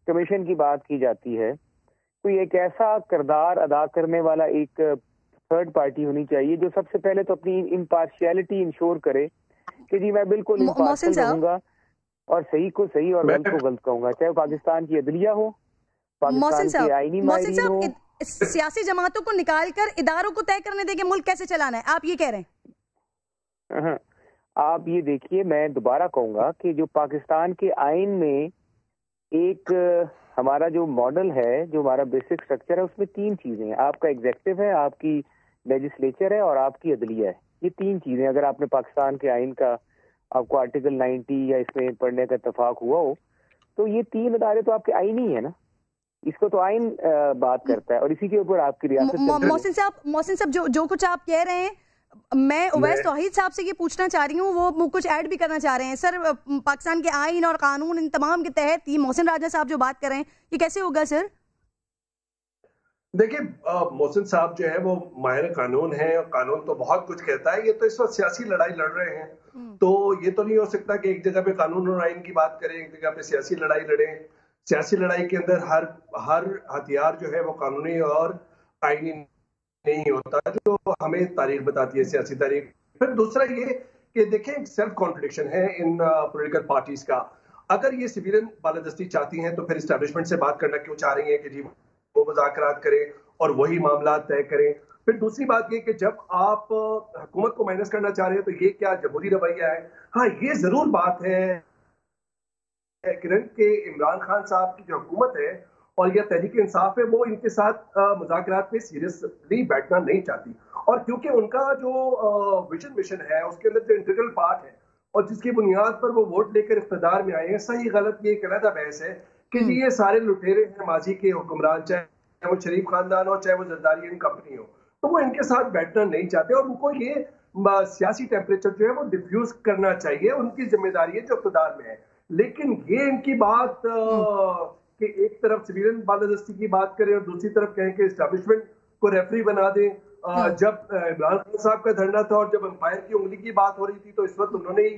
कमीशन की बात की जाती है, कोई एक ऐसा किरदार अदा करने वाला एक थर्ड पार्टी होनी चाहिए जो सबसे पहले तो अपनी इम्पार्शियलिटी इंश्योर करे कि जी मैं बिल्कुल इम्पार्शियल रहूंगा और सही को सही और गलत को गलत कहूंगा, चाहे पाकिस्तान की अदलिया हो, पाकिस्तान के आईनी माहिरीन हो। सियासी जमातों को निकालकर इदारों को तय करने देंगे मुल्क कैसे चलाना है, आप ये कह रहे हैं? आप ये देखिए, मैं दोबारा कहूंगा कि जो पाकिस्तान के आइन में एक हमारा जो मॉडल है, जो हमारा बेसिक स्ट्रक्चर है, उसमें 3 चीजें हैं। आपका एग्जेक्टिव है, आपकी लेजिस्लेचर है और आपकी अदलिया है। ये 3 चीजें, अगर आपने पाकिस्तान के आइन का आपको आर्टिकल 90 या इसमें पढ़ने का इत्तेफाक हुआ हो, तो ये 3 अदारे तो आपके आइन ही है ना, इसको तो आइन बात करता है और इसी के ऊपर आपकी रियासत। मोहसिन साहब जो कुछ आप कह रहे हैं, मैं उवैस तौहीद साहब से ये पूछना चाह रही हूँ, वो कुछ ऐड भी करना चाह रहे हैं। सर, पाकिस्तान के आइन और कानून इन तमाम के तहत ये मोहसिन राजा साहब जो बात कर रहे हैं, ये कैसे होगा सर? देखिए, मोहसिन साहब जो है वो माहिर कानून है और कानून तो बहुत कुछ कहता है। ये तो इस वक्त सियासी लड़ाई लड़ रहे हैं, तो ये तो नहीं हो सकता कि एक जगह पे कानून और आइन की बात करें, एक जगह पे सियासी लड़ाई लड़ें। सियासी लड़ाई के अंदर हर हथियार जो है वो कानूनी और आईनी नहीं होता, जो हमें तारीख बताती है, सियासी तारीख। फिर दूसरा ये कि देखें, सेल्फ कॉन्ट्रडिक्शन है इन पॉलिटिकल पार्टीज का। अगर ये सिविलियन बालादस्ती चाहती हैं तो फिर एस्टैब्लिशमेंट से बात करना क्यों चाह रही हैं कि जी वो मुज़ाकरात करें और वही मामला तय करें। फिर दूसरी बात ये कि जब आप हुकूमत को माइनस करना चाह रहे हैं तो ये क्या जमहूरी रवैया है? हाँ, ये जरूर बात है किरण के इमरान खान साहब की जो हुकूमत है और यह तहरीक इंसाफ है, वो इनके साथ मुज़ाकरात में सीरियसली बैठना नहीं चाहती। और क्योंकि उनका जो मिशन है, उसके अंदर जो इंटीग्रल पार्ट है और जिसकी बुनियाद पर वो वोट लेकर इख्तिदार में आए हैं, सही गलत ये एक अलग बहस है कि जी ये सारे लुटेरे हैं माजी के हुक्मरान, चाहे वो शरीफ खानदान हो चाहे वो जरदारी कंपनी हो, तो वो इनके साथ बैठना नहीं चाहते और उनको ये सियासी टेम्परेचर जो है वो डिफ्यूज करना चाहिए, उनकी जिम्मेदारी है जो इख्तिदार में है। लेकिन ये इनकी बात कि एक तरफ सिविलियन बालादस्ती की बात करें और दूसरी तरफ कहें कि एस्टैब्लिशमेंट को रेफरी बना दें। जब इमरान खान साहब का धरना था और जब एम्पायर की उंगली की बात हो रही थी, तो इस वक्त उन्होंने ही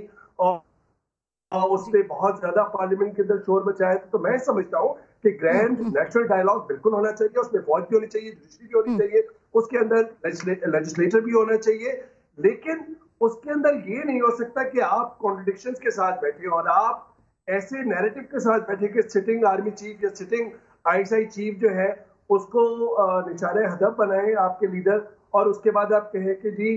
उस पर बहुत ज्यादा पार्लियामेंट के अंदर शोर मचाया था। तो मैं समझता हूँ कि ग्रैंड नेशनल डायलॉग बिल्कुल होना चाहिए, उसमें फौज भी होनी चाहिए, जुडिशरी भी होनी चाहिए, उसके अंदर लेजिस्लेटर भी होना चाहिए। लेकिन उसके अंदर ये नहीं हो सकता कि आप कॉन्ट्रडिक्शंस के साथ बैठे और आप ऐसे नैरेटिव के साथ बैठे कि सिटिंग आर्मी चीफ या सिटिंग आईएसआई चीफ जो है उसको निशाने हदफ बनाए आपके लीडर, और उसके बाद आप कहें कि जी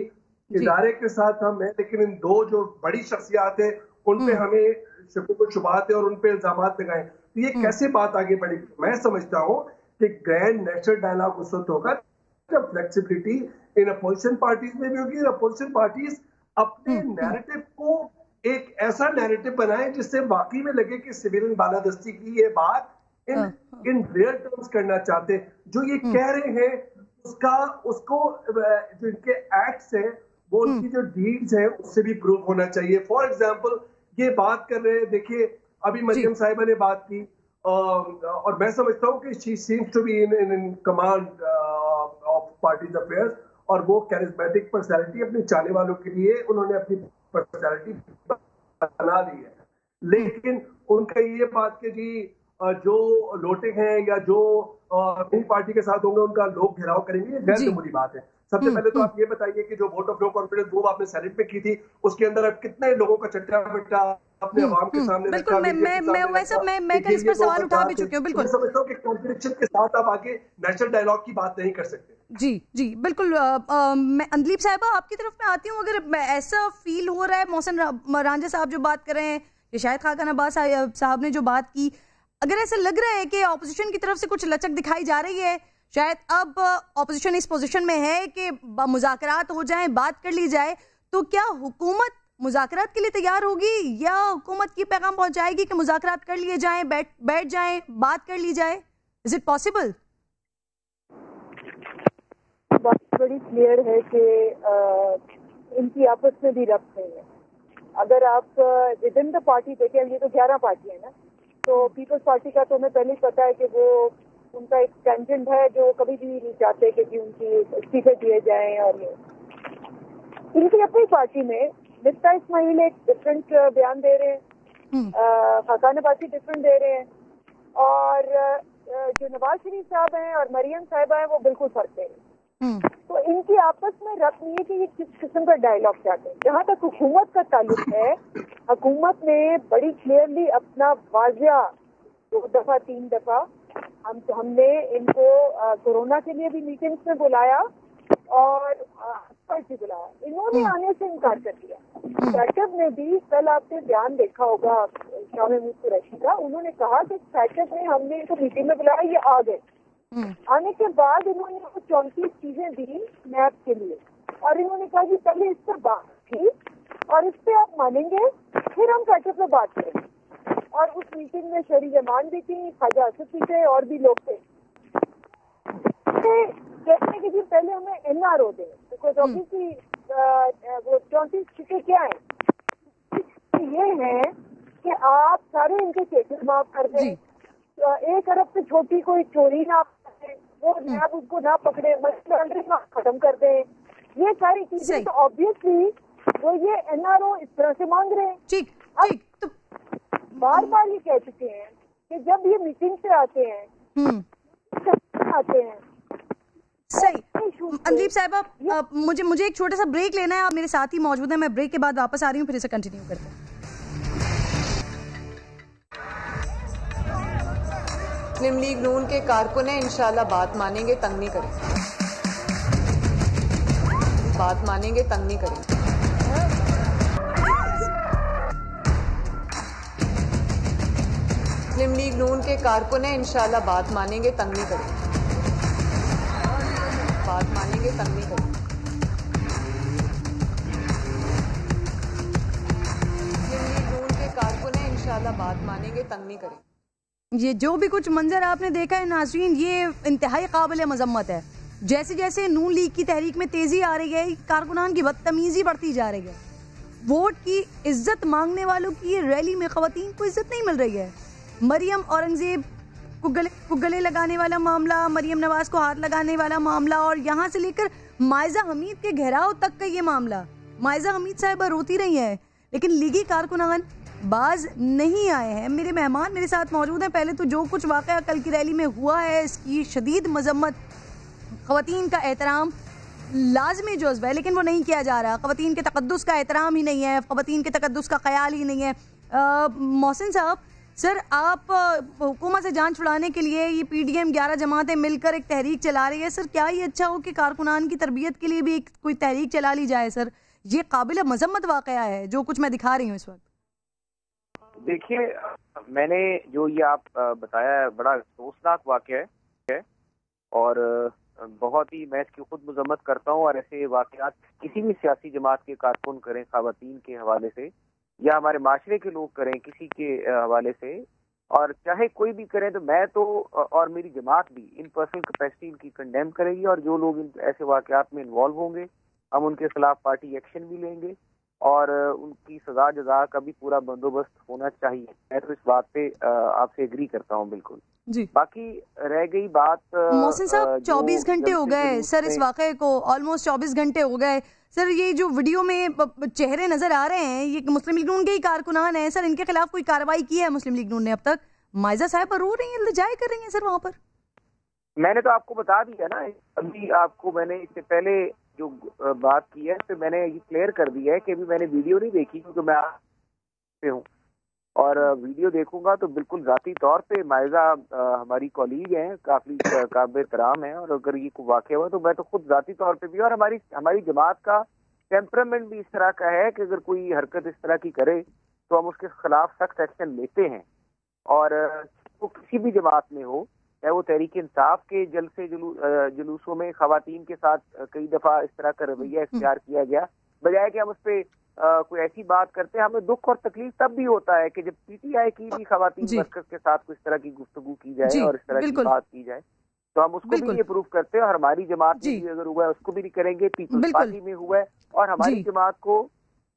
इदारे के साथ हम हैं, लेकिन इन 2 जो बड़ी शख्सियात है उन पे हमें शुबहात है और उन पे इल्जामात लगाएं। तो ये कैसे बात आगे बढ़ेगी? मैं समझता हूँ कि ग्रैंड नेशनल डायलॉग उस वक्त होगा जब फ्लेक्सिबिलिटी इन अपोजिशन पार्टीज में भी होगी। अपोजिशन पार्टीज अपने नैरेटिव को एक ऐसा नैरेटिव बनाए जिससे वाकई में लगे कि सिविलियन बालादस्ती की ये बात इन रियल टर्म्स करना चाहते। जो ये कह रहे हैं उसको जो इनके एक्ट्स हैं वो उनकी जो डीड्स हैं उससे भी प्रूव होना चाहिए। फॉर एग्जांपल ये बात कर रहे हैं, देखिए अभी मरियम साहिबा ने बात की और मैं समझता हूँ कि she seems to be in command of parties affairs, और वो कैरिस्मेटिक पर्सनैलिटी अपने चाहने वालों के लिए उन्होंने अपनी पर्सनैलिटी बना ली है। लेकिन उनका ये बात कि जी जो लोटे हैं या जो नई पार्टी के साथ होंगे उनका लोग घेराव करेंगे, ये गैर जमहूरी बात है। सबसे पहले तो आप ये बताइए कि जो वोट ऑफ नो कॉन्फिडेंस वो आपने सेनेट में की थी, उसके अंदर अब कितने लोगों का चट्टा बट्टा अपने अवाम के सामने रखा? मैं इस पर सवाल उठा भी चुकी हूँ। बिल्कुल मैं समझता हूँ कि कॉन्ट्रडिक्शन के साथ आप आगे नेशनल डायलॉग की बात नहीं कर सकते। जी बिल्कुल। मैं अंदलीप साहिबा आपकी तरफ में आती हूँ। अगर ऐसा फील हो रहा है, मोहसिन रांझा साहब जो बात कर रहे हैं, ये शायद खाकान अब्बास साहब ने जो बात की, अगर ऐसा लग रहा है कि ऑपोजिशन की तरफ से कुछ लचक दिखाई जा रही है, शायद अब ऑपोजिशन इस पोजीशन में है कि मुज़ाकरात हो जाएं, बात कर ली जाए, तो क्या हुकूमत मुज़ाकरात के लिए तैयार होगी या हुकूमत की पैगाम पहुंचाएगी कि मुज़ाकरात कर लिए जाएं, बैठ जाएं, बात कर ली जाए? Is it possible? बात बड़ी क्लियर है कि इनकी आपस में भी रब्त नहीं है। अगर आप विद इन द पार्टी देखें, ये तो 11 पार्टी है ना, तो पीपल्स पार्टी का तो हमें पहले ही पता है कि वो उनका एक टेंजेंट है जो कभी भी नहीं चाहते कि उनकी इस्तीफे दिए जाएं। और ये इनकी अपनी पार्टी में मिफ्ता इस्माइल एक डिफरेंट बयान दे रहे हैं, खाकान अब्बासी डिफरेंट दे रहे हैं, और जो नवाज शरीफ साहब हैं और मरियम साहिबा हैं वो बिल्कुल फर्क दे रहे हैं। तो इनकी आपस में रब्त नहीं है कि ये किस किस्म का डायलॉग चाहते हैं। जहाँ तक हुकूमत का ताल्लुक है, हुकूमत ने बड़ी क्लियरली अपना वाजिया 2 दफा 3 दफा हमने इनको कोरोना के लिए भी मीटिंग्स में बुलाया और भी बुलाया, इन्होंने आने से इनकार कर दिया। फैक्टर ने भी, कल आपने बयान देखा होगा शाह महमूद कुरैशी का, उन्होंने कहा कि फैक्टर ने हमने इनको मीटिंग में बुलाया, ये आ गए। आने के बाद इन्होंने 34 चीजें दी मैप के लिए और इन्होंने कहा कि पहले इस पर बात थी और इस पे आप मानेंगे फिर हम फैक्टर पर बात करेंगे। और उस मीटिंग में शहरी जमान भी थी, ख्वाजा असद भी थे और भी लोग थे। कहते हैं कि जी पहले हमें NRO दें, बिकॉज ऑब्वियसली वो 34 चीजें क्या है, ये है कि आप सारे इनके केसेस माफ कर दें, 1 अरब से छोटी कोई चोरी ना करें, वो आप उसको ना पकड़े, मनी लॉन्ड्रिंग खत्म कर दें, ये सारी चीजें। तो ऑब्वियसली वो ये NRO इस तरह से मांग रहे हैं। ठीक, तो बार बार ये कह चुके हैं कि जब ये मीटिंग से आते हैं सही। अंदलीप साहिबा, मुझे एक छोटा सा ब्रेक लेना है, आप मेरे साथ ही मौजूद हैं, मैं ब्रेक के बाद वापस आ रही हूँ, फिर इसे कंटिन्यू करते हैं। मुस्लिम लीग नून के कारकुन है, इंशाल्लाह बात मानेंगे, तंग नहीं करेंगे, बात मानेंगे, तंग नहीं करेंगे। मुस्लिम लीग नून के कारकुन है, इंशाल्लाह बात मानेंगे, तंग नहीं करेंगे, बात मानेंगे, तंग नहीं करेंगे। मुस्लिम लीग नून के कारकुन है, इंशाल्लाह बात मानेंगे, तंग नहीं करेंगे। ये जो भी कुछ मंजर आपने देखा है नाज़रीन, ये इंतहाई काबिल मजम्मत है। जैसे जैसे नून लीग की तहरीक में तेजी आ रही है, कारकुनान की बदतमीजी बढ़ती जा रही है। वोट की इज्जत मांगने वालों की रैली में खवातीन को इज्जत नहीं मिल रही है। मरियम औरंगजेब को गले लगाने वाला मामला, मरियम नवाज को हाथ लगाने वाला मामला, और यहाँ से लेकर मायजा हमीद के घेराव तक का ये मामला। मायजा हमीद साहिबा रोती रही हैं, लेकिन लीगी कारकुनान बाज नहीं आए हैं। मेरे मेहमान मेरे साथ मौजूद हैं। पहले तो जो कुछ वाक़या कल की रैली में हुआ है, इसकी शदीद मजम्मत, ख़वातीन का एहतराम लाजमी जुज़्व है, लेकिन वो नहीं किया जा रहा। ख़वातीन के तक़द्दुस का एहतराम ही नहीं है, ख़वातीन के तक़द्दुस का ख्याल ही नहीं है। मोहसिन साहब, सर, आप हुकूमत से जान छुड़ाने के लिए ये PDM 11 जमातें मिलकर एक तहरीक चला रही है। सर, क्या ये अच्छा हो कि कारकुनान की तरबियत के लिए भी कोई तहरीक चला ली जाए? सर, ये काबिल मजम्मत वाक़या है जो कुछ मैं दिखा रही हूँ इस वक्त। देखिए, मैंने जो ये आप बताया है बड़ा अफसोसनाक वाक़या है और बहुत ही मैं इसकी खुद मजम्मत करता हूँ। और ऐसे वाक़यात किसी भी सियासी जमात के कारकुन करें ख़वातीन के हवाले से, या हमारे माशरे के लोग करें किसी के हवाले से, और चाहे कोई भी करें, तो मैं तो और मेरी जमात भी इन पर्सनल कैपेसिटी इनकी कंडेम करेगी। और जो लोग ऐसे वाक़यात में इन्वॉल्व होंगे, हम उनके खिलाफ पार्टी एक्शन भी लेंगे और उनकी सजा जजा का भी पूरा बंदोबस्त होना चाहिए। मैं तो इस बात पे आपसे एग्री करता हूँ बिल्कुल जी। बाकी रह गई बात, मोहसिन साहब, 24 घंटे हो गए सर इस वाक़े को, ऑलमोस्ट 24 घंटे हो गए। सर, ये जो वीडियो में चेहरे नजर आ रहे हैं, ये मुस्लिम लीग नून के ही कारकुनान हैं। सर, इनके खिलाफ कोई कार्रवाई की है मुस्लिम लीग नून ने अब तक? मायजा साहब रो रही हैं, लजाए कर रही हैं सर वहाँ पर। मैंने तो आपको बता दिया ना, अभी आपको मैंने इससे पहले जो बात की है, तो मैंने ये क्लियर कर दिया है कि अभी मैंने वीडियो नहीं देखी, क्योंकि मैं पे हूँ और वीडियो देखूंगा तो बिल्कुल जाती तौर पे मायजा हमारी कॉलीग हैं, काफी काबिल एहतराम है, और अगर ये कोई वाक़या हुआ तो मैं तो खुद जाती तौर पे भी, और हमारी जमात का टेम्परामेंट भी इस तरह का है कि अगर कोई हरकत इस तरह की करे तो हम उसके खिलाफ सख्त एक्शन लेते हैं। और वो किसी भी जमात में हो, चाहे वो तहरीक इंसाफ के जलसे जुलूसों में खवातीन के साथ कई दफा इस तरह का रवैया इख्तियार किया गया, बजाय कि हम उस पर कोई ऐसी बात करते हैं। हमें दुख और तकलीफ तब भी होता है कि जब PTI की भी खवातीन वर्कर्स के साथ कुछ तरह की गुफ्तगू की जाए और इस तरह की बात की जाए, तो हम उसको भी ये प्रूफ करते हैं। और हमारी जमात में भी अगर हुआ है उसको भी नहीं करेंगे, पीपल्स पार्टी में हुआ है, और हमारी जमात को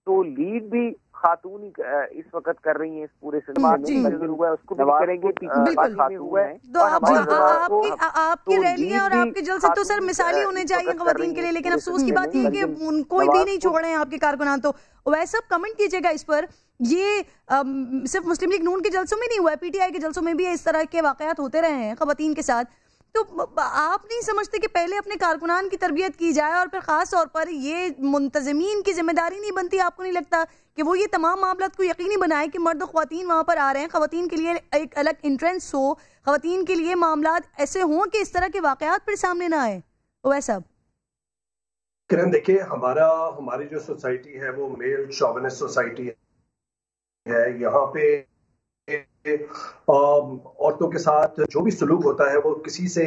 तो लीड भी खातून इस वक्त कर रही हैं इस पूरे सिलसिले में, अगर हुआ है उसको भी करेंगे, पीपल्स पार्टी में हुआ है। तो आपकी रैलियां और आपके जलसे तो सर मिसाली होने चाहिए खवातीन के लिए, लेकिन अफसोस की बात यह है कि उनको भी नहीं छोड़ रहे हैं आपके कारकुनान। तो वैसे आप कमेंट कीजिएगा इस पर। ये सिर्फ मुस्लिम लीग नून के जलसों में नहीं हुआ है, PTI के जलसों में भी इस तरह के वाकयात होते रहे हैं खवातीन के साथ। तो आप नहीं समझते कि पहले अपने कारकुनान की तरबियत की जाए और फिर खास तौर पर ये मुंतजमीन की जिम्मेदारी नहीं बनती? आपको नहीं लगता कि वो ये तमाम मामला को यकीनी बनाए कि मर्द और ख्वातीन वहाँ पर आ रहे हैं, ख्वातीन के लिए एक अलग एंट्रेंस हो, ख्वातीन के लिए मामला ऐसे हों कि इस तरह के वाकयात फिर सामने ना आए? वैसा किरण, देखिए, हमारी जो सोसाइटी है वो मेल शॉविनिस्ट सोसाइटी है। यहाँ पे औरतों के साथ जो भी सलूक होता है वो किसी से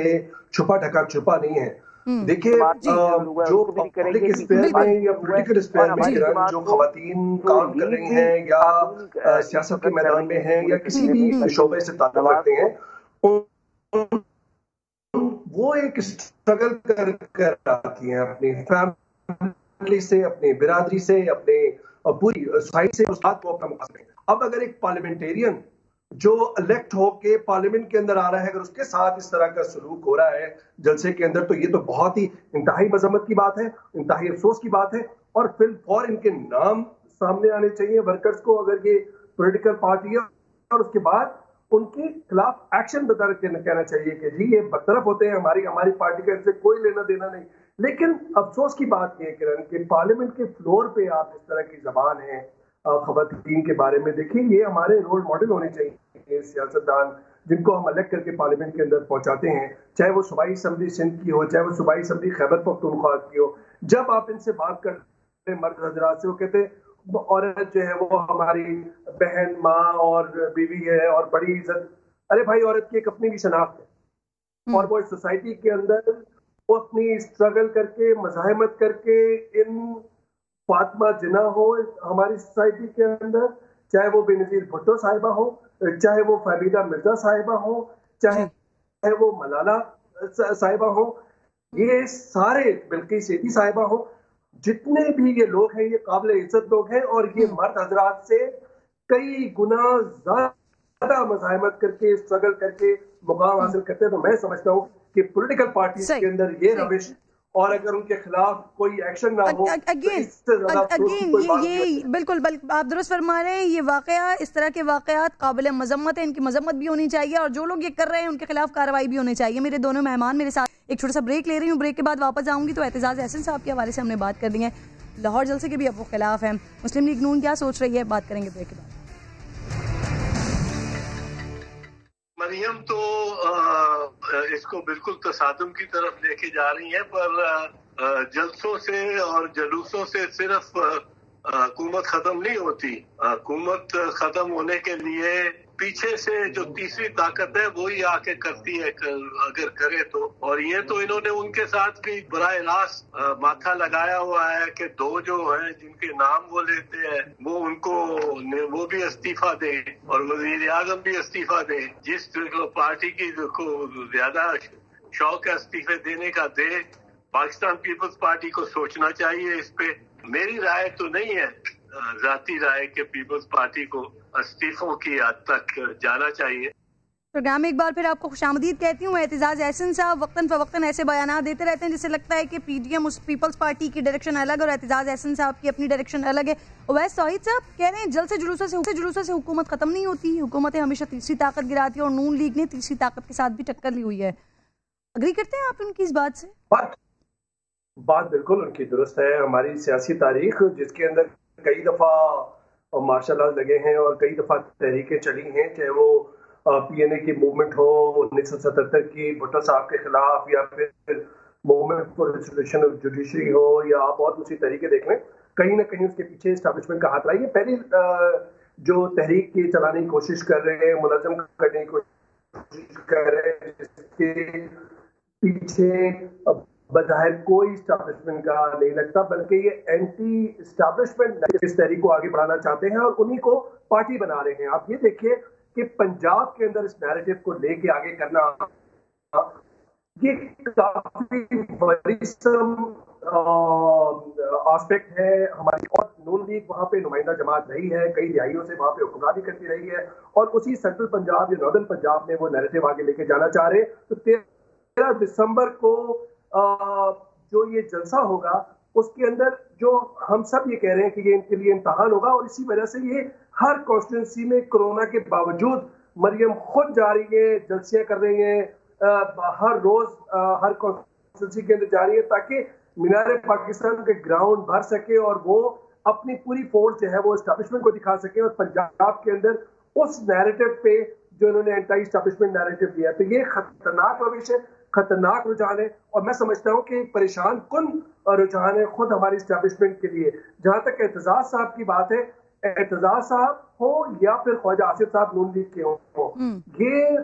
छुपा ढका छुपा नहीं है। देखिए, जो पब्लिक स्पेयर में या पॉलिटिकल स्पेयर में किरण जो खवातीन काम कर रही हैं या सियासत के मैदान में हैं या किसी भी शोबे से ताल्लुक रखते हैं, वो एक स्ट्रगल कर आती हैं अपनी फैमिली से, अपनी बिरादरी से, अपने पूरी सोसाइटी से उस बात को अपना मुकाबले। अब अगर एक पार्लियामेंटेरियन जो इलेक्ट होके पार्लियामेंट के अंदर आ रहा है, अगर उसके साथ इस तरह का सलूक हो रहा है जलसे के अंदर, तो ये तो बहुत ही इंतहाई मजम्मत की बात है, इंतहाई अफसोस की बात है। और फिर और इनके नाम सामने आने चाहिए वर्कर्स को, अगर ये पॉलिटिकल पार्टी है, और उसके बाद उनके खिलाफ एक्शन बता कहना चाहिए कि जी ये बरतरफ होते हैं, हमारी पार्टी का इनसे कोई लेना देना नहीं। लेकिन अफसोस की बात यह किरण कि पार्लियामेंट के फ्लोर पे आप इस तरह की जबान है खवातीन के बारे में। देखिए, ये हमारे रोल मॉडल होने चाहिए सियासतदान जिनको हम इलेक्ट करके पार्लियामेंट के अंदर पहुंचाते हैं, चाहे वो सूबाई असम्बली सिंध की हो, चाहे वो सूबाई असम्बली खैबर पख्तूनख्वा की हो। जब आप इनसे बात करते हैं मर्द हजरात से, वो कहते हैं औरत जो है वो हमारी बहन, माँ और बीवी है और बड़ी इज्जत। अरे भाई, औरत की एक अपनी भी शनाख्त है और वो इस सोसाइटी के अंदर वो अपनी स्ट्रगल करके, मज़ाहमत करके, इन फातिमा जिना हो हमारी सोसाइटी के अंदर, चाहे वो बेनज़ीर भुट्टो साहिबा हो, चाहे वो फहमीदा मिर्जा साहिबा हो, चाहे वो मलाला साहिबा हो, ये सारे बिल्किस सेठी साहिबा हो, जितने भी ये लोग हैं ये काबिल इज्जत लोग हैं और ये मर्द हजरात से कई गुना ज्यादा मज़ाहमत करके, स्ट्रगल करके मुकाम हासिल करते हैं। तो मैं समझता हूँ कि पॉलिटिकल पार्टी के अंदर ये रविश, और अगर उनके खिलाफ कोई एक्शन ना हो ये बिल्कुल आप दुरुस्त फरमा रहे हैं। ये वाकया, इस तरह के वाकयात काबिल मजम्मत है, इनकी मजम्मत भी होनी चाहिए और जो लोग ये कर रहे हैं उनके खिलाफ कार्रवाई भी होनी चाहिए। मेरे दोनों मेहमान मेरे साथ एक छोटा सा ब्रेक ले रही हूँ, ब्रेक के बाद वापस आऊंगी। तो एतजाज एहसन साहब के हवाले से हमने बात कर दी है, लाहौर जलसे के भी अब वो खिलाफ है, मुस्लिम लीग नून क्या सोच रही है, बात करेंगे ब्रेक के बाद। मरियम तो इसको बिल्कुल तसादुम की तरफ लेके जा रही है, पर जलसों से और जलूसों से सिर्फ हुकूमत खत्म नहीं होती। हुकूमत खत्म होने के लिए पीछे से जो तीसरी ताकत है वो ही आके करती है, अगर करे तो। और ये तो इन्होंने उनके साथ भी बराह रास्त माथा लगाया हुआ है कि दो जो हैं जिनके नाम वो लेते हैं वो उनको वो भी इस्तीफा दे और वजीर आजम भी इस्तीफा दे। जिस पार्टी की को ज्यादा शौक है इस्तीफे देने का दे। पाकिस्तान पीपल्स पार्टी को सोचना चाहिए इस पे। मेरी राय तो नहीं है जाती राय के पीपल्स पार्टी को इस्तीफों की हद तक जाना चाहिए। प्रोग्राम में एक बार फिर आपको खुशामदीद कहती हूँ। एतजाज एहसन साहब वक्तन फवक्तन ऐसे बयान देते रहते हैं जिससे लगता है कि पीडीएम उस पीपल्स पार्टी की डायरेक्शन अलग और एतजाज एहसन साहब की अपनी डायरेक्शन अलग है। उवैस तौहीद साहब कह रहे हैं जल्द से जुलूसों से हुकूमत खत्म नहीं होती, हुकूमतें हमेशा तीसरी ताकत गिराती है और नून लीग ने तीसरी ताकत के साथ भी टक्कर ली हुई है। अग्री करते हैं आप उनकी इस बात से? बात बिल्कुल उनकी दुरुस्त है। हमारी सियासी तारीख जिसके अंदर कई दफा मार्शल लॉ लगे हैं और कई दफा तहरीकें चली हैं, चाहे वो पीएनए की मूवमेंट हो 1977 की भुट्टो साहब के खिलाफ, या फिर movement for restoration of judiciary हो, या आप और दूसरी तहरीकें देख लें, कहीं ना कहीं उसके पीछे एस्टैब्लिशमेंट का हाथ रहा है। पहली जो तहरीक की चलाने की कोशिश कर रहे हैं, मुनज़्ज़म करने की कोशिश कर रहे हैं, जिसके पीछे बज़ाहिर कोई एस्टैब्लिशमेंट का नहीं लगता, बल्कि ये एंटी एस्टैब्लिशमेंट इस तहरीक को आगे बढ़ाना चाहते हैं और उन्हीं को पार्टी बना रहे हैं। आप ये देखिए कि पंजाब के अंदर इस नैरेटिव को लेके आगे करना ये काफी वरीसम एस्पेक्ट है हमारी। और नून लीग वहाँ पे नुमाइंदा जमात रही है, कई दिहाइयों से वहाँ पे हुक्मरानी करती रही है और उसी सेंट्रल पंजाब या नॉर्दर्न पंजाब में वो नैरेटिव आगे लेके जाना चाह रहे हैं। तो 13 दिसंबर को जो ये जलसा होगा उसके अंदर जो हम सब ये कह रहे हैं कि ये इनके लिए इम्तहान होगा, और इसी वजह से ये हर कॉन्स्टिट्यूंसी में कोरोना के बावजूद मरियम खुद जा रही है, जलसियां कर रही हैं, हर रोज हर कॉन्स्टिट्यूंसी के अंदर जा रही है ताकि मीनार पाकिस्तान के ग्राउंड भर सके और वो अपनी पूरी फोर्स जो है वो एस्टैब्लिशमेंट को दिखा सके और पंजाब के अंदर उस नैरेटिव पे जो इन्होंने एंटी एस्टैब्लिशमेंट नैरेटिव दिया, तो ये खतरनाक रविश है, खतरनाक रुझान है और मैं समझता हूँ कि परेशान कुन रुझान है खुद हमारी एस्टैब्लिशमेंट के लिए। जहां तक एतजाज साहब की बात है, एतजाज साहब हो या फिर ख्वाजा आसिफ साहब नून लीग के हो, ये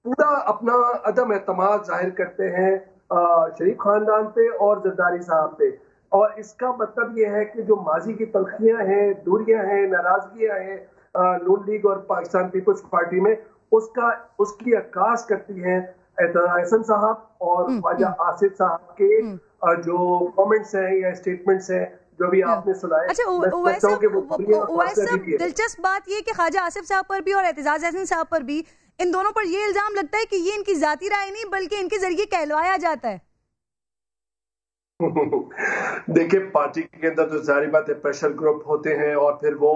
पूरा अपना अदम एतमाद जाहिर करते हैं शरीफ खानदान पे और जरदारी साहब पे, और इसका मतलब ये है कि जो माजी की तलखियां हैं, दूरियां हैं, नाराजगियां हैं नून लीग और पाकिस्तान पीपल्स पार्टी में, उसकी अक्कास करती हैं एहसन साहब और ख्वाजा आसिफ साहब के जो कमेंट्स हैं या स्टेटमेंट्स हैं जो भी आपने सुनाए। अच्छा, दिलचस्प बात ये कि ख्वाजा आसिफ साहब पर भी और एतजाज अहसन साहब पर भी, इन दोनों पर ये इल्जाम लगता है कि ये इनकी जाती राय नहीं बल्कि इनके जरिए कहलवाया जाता है। देखिए, पार्टी के अंदर तो सारी बातें प्रेशर ग्रुप होते हैं और फिर वो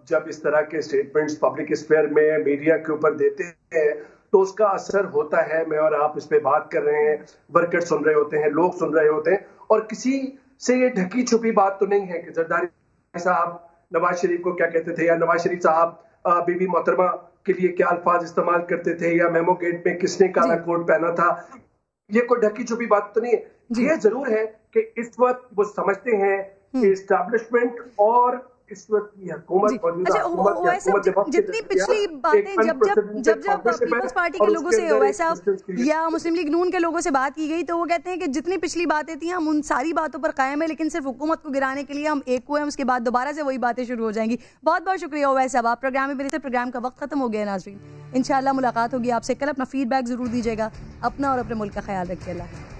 जब इस तरह के स्टेटमेंट्स पब्लिक स्फेयर में मीडिया के ऊपर देते हैं तो उसका असर होता है। मैं और आप इस पे बात कर रहे हैं, वर्कर सुन रहे होते हैं, लोग सुन रहे होते हैं, और किसी से ये ढकी छुपी बात तो नहीं है कि जरदारी साहब नवाज शरीफ को क्या कहते थे या नवाज शरीफ साहब बीबी मोहतरमा के लिए क्या अल्फाज इस्तेमाल करते थे या मेमो गेट में किसने काला कोट पहना था। ये कोई ढकी छुपी बात तो नहीं है। ये जरूर है कि इस वक्त वो समझते हैं कि एस्टैब्लिशमेंट और इस वक्त की हुकूमत जितनी पिछली बातें जब पीपल्स पार्टी के लोगों से ओवैसा या मुस्लिम लीग नून के लोगों से बात की गई तो वो कहते हैं कि जितनी पिछली बातें थी हम उन सारी बातों पर कायम है, लेकिन सिर्फ हुकूमत को गिराने के लिए हम एक हुए हैं, उसके बाद दोबारा से वही बातें शुरू हो जाएंगी। बहुत बहुत शुक्रिया ओवैस साहब, आप प्रोग्राम में मिले थे। प्रोग्राम का वक्त खत्म हो गया नाज़रीन, इंशाल्लाह मुलाकात होगी आपसे कल। अपना फीडबैक जरूर दीजिएगा, अपना और अपने मुल्क का ख्याल रखिए। अल्लाह।